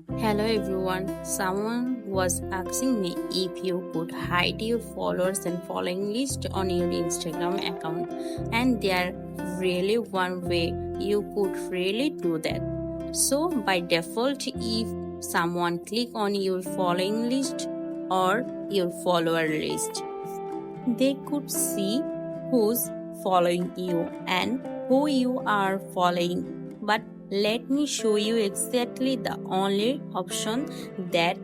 Hello everyone. Someone was asking me if you could hide your followers and following list on your Instagram account, and there really one way you could really do that. So by default, if someone click on your following list or your follower list, they could see who's following you and who you are following. But let me show you exactly the only option that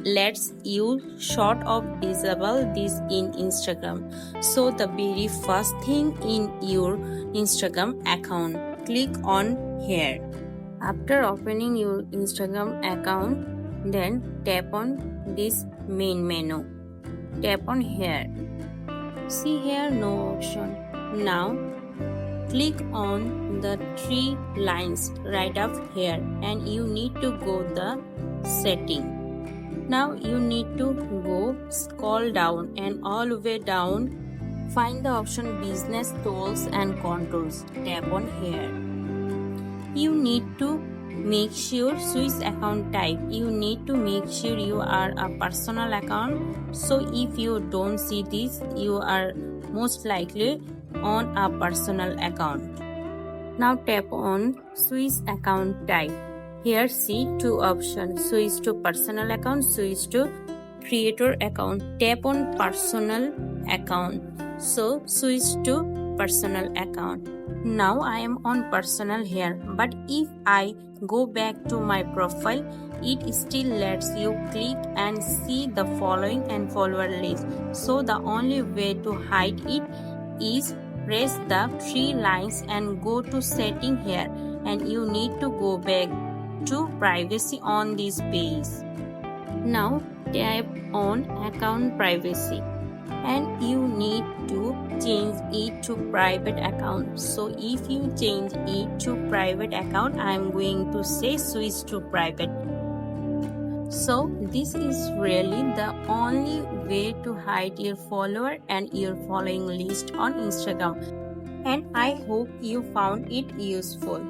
lets you sort of disable this in Instagram. So the very first thing in your Instagram account, click on here. After opening your Instagram account, then tap on this main menu. Tap on here. See here, no option. Now click on the three lines right up here and you need to go the setting. Now you need to go scroll down and all the way down find the option business tools and controls. Tap on here. You need to make sure switch account type. You need to make sure you are a personal account. So if you don't see this, you are most likely on a personal account. Now tap on switch account type. Here see two options, switch to personal account, switch to creator account. Tap on personal account. So switch to personal account. Now I am on personal here, but if I go back to my profile, it still lets you click and see the following and follower list. So the only way to hide it is press the three lines and go to setting here, and you need to go back to privacy on this page. Now tap on account privacy and you need to change it to private account. So if you change it to private account, I am going to say switch to private. So this is really the only way to hide your follower and your following list on Instagram, and I hope you found it useful.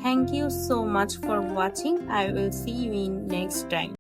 Thank you so much for watching. I will see you in next time.